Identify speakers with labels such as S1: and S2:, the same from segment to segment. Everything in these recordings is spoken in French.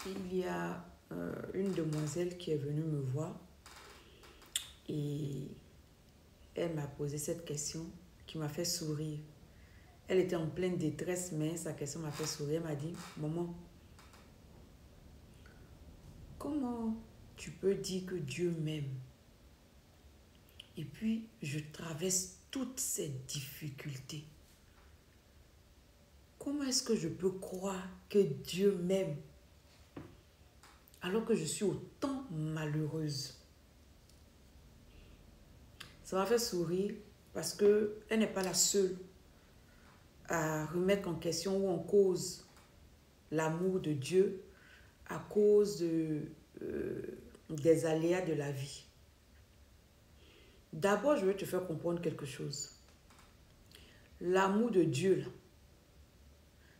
S1: Il y a une demoiselle qui est venue me voir et elle m'a posé cette question qui m'a fait sourire. Elle était en pleine détresse, mais sa question m'a fait sourire. Elle m'a dit, maman, comment tu peux dire que Dieu m'aime? Et puis, je traverse toutes ces difficultés. Comment est-ce que je peux croire que Dieu m'aime alors que je suis autant malheureuse? Ça m'a fait sourire parce qu'elle n'est pas la seule à remettre en question ou en cause l'amour de Dieu à cause des aléas de la vie. D'abord, je veux te faire comprendre quelque chose. L'amour de Dieu, là,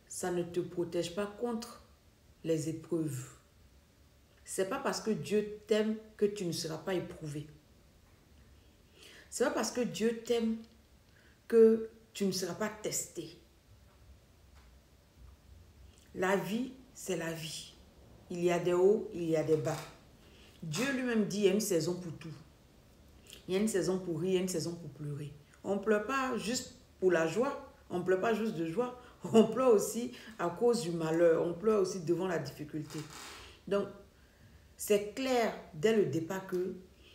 S1: ça ne te protège pas contre les épreuves. Ce n'est pas parce que Dieu t'aime que tu ne seras pas éprouvé. Ce n'est pas parce que Dieu t'aime que tu ne seras pas testé. La vie, c'est la vie. Il y a des hauts, il y a des bas. Dieu lui-même dit, il y a une saison pour tout. Il y a une saison pour rire, il y a une saison pour pleurer. On ne pleure pas juste pour la joie, on ne pleure pas juste de joie, on pleure aussi à cause du malheur, on pleure aussi devant la difficulté. Donc, c'est clair dès le départ que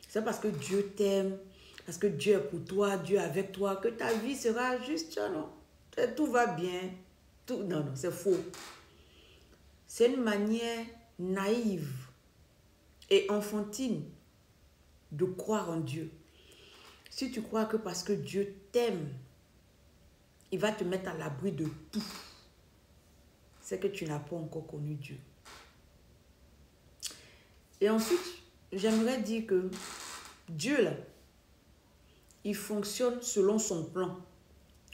S1: c'est parce que Dieu t'aime, parce que Dieu est pour toi, Dieu est avec toi, que ta vie sera juste, non, tout va bien. Tout, non, c'est faux. C'est une manière naïve et enfantine de croire en Dieu. Si tu crois que parce que Dieu t'aime, il va te mettre à l'abri de tout, c'est que tu n'as pas encore connu Dieu. Et ensuite, j'aimerais dire que Dieu, là, il fonctionne selon son plan.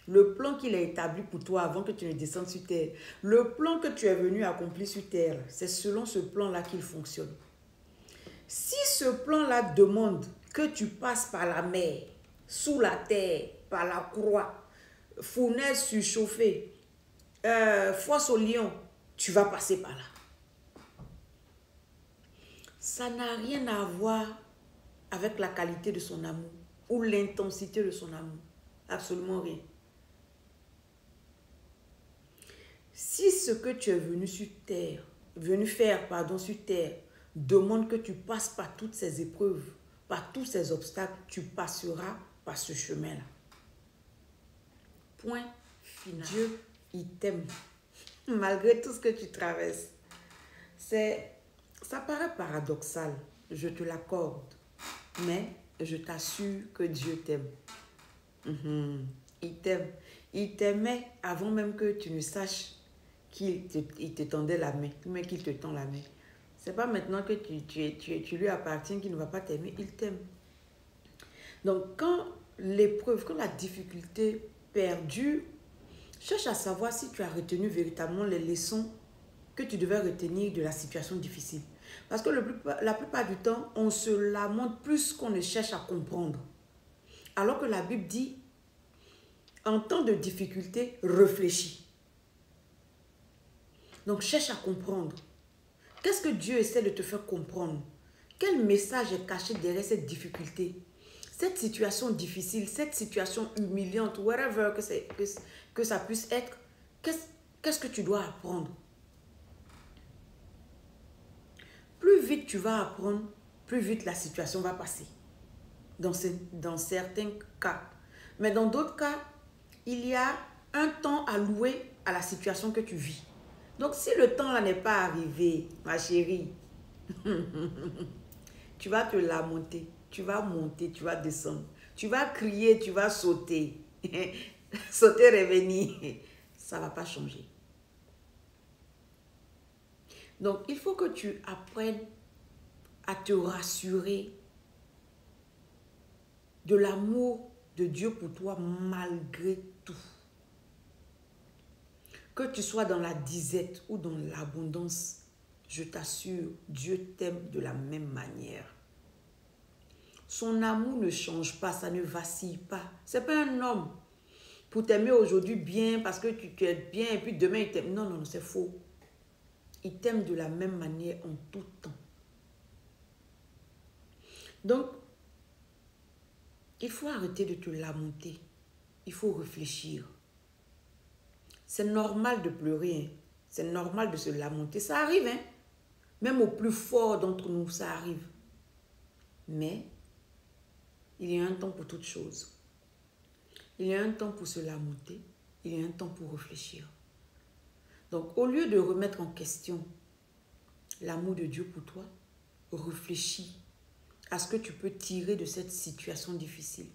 S1: Le plan qu'il a établi pour toi avant que tu ne descendes sur terre. Le plan que tu es venu accomplir sur terre, c'est selon ce plan-là qu'il fonctionne. Si ce plan-là demande que tu passes par la mer, sous la terre, par la croix, fournaise surchauffée, fosse au lion, tu vas passer par là. Ça n'a rien à voir avec la qualité de son amour ou l'intensité de son amour. Absolument rien. Si ce que tu es venu sur terre, sur terre, demande que tu passes par toutes ces épreuves, par tous ces obstacles, tu passeras par ce chemin-là. Point final. Dieu, il t'aime. Malgré tout ce que tu traverses. Ça paraît paradoxal, je te l'accorde. Mais je t'assure que Dieu t'aime. Il t'aime. Il t'aimait avant même que tu ne saches qu'il te tendait la main, mais qu'il te tend la main. C'est pas maintenant que tu lui appartiens qu'il ne va pas t'aimer, il t'aime. Donc quand l'épreuve, quand la difficulté perdure, cherche à savoir si tu as retenu véritablement les leçons que tu devais retenir de la situation difficile. Parce que la plupart du temps, on se lamente plus qu'on ne cherche à comprendre. Alors que la Bible dit, en temps de difficulté, réfléchis. Donc, cherche à comprendre. Qu'est-ce que Dieu essaie de te faire comprendre? Quel message est caché derrière cette difficulté? Cette situation difficile, cette situation humiliante, whatever que ça puisse être, qu'est-ce que tu dois apprendre? Plus vite tu vas apprendre, plus vite la situation va passer. Dans certains cas. Mais dans d'autres cas, il y a un temps alloué à la situation que tu vis. Donc, si le temps là n'est pas arrivé, ma chérie, tu vas te lamenter, tu vas monter, tu vas descendre, tu vas crier, tu vas sauter, sauter, revenir, ça ne va pas changer. Donc, il faut que tu apprennes à te rassurer de l'amour de Dieu pour toi malgré tout. Que tu sois dans la disette ou dans l'abondance, je t'assure, Dieu t'aime de la même manière. Son amour ne change pas, ça ne vacille pas. Ce n'est pas un homme pour t'aimer aujourd'hui bien parce que tu es bien et puis demain il t'aime. Non, c'est faux. Il t'aime de la même manière en tout temps. Donc, il faut arrêter de te lamenter. Il faut réfléchir. C'est normal de pleurer. Hein. C'est normal de se lamenter. Ça arrive, hein. Même au plus fort d'entre nous, ça arrive. Mais, il y a un temps pour toute chose. Il y a un temps pour se lamenter. Il y a un temps pour réfléchir. Donc, au lieu de remettre en question l'amour de Dieu pour toi, réfléchis à ce que tu peux tirer de cette situation difficile.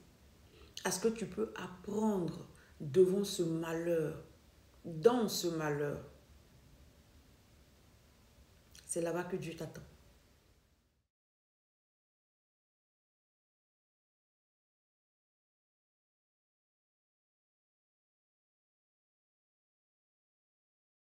S1: À ce que tu peux apprendre devant ce malheur, dans ce malheur. C'est là-bas que Dieu t'attend.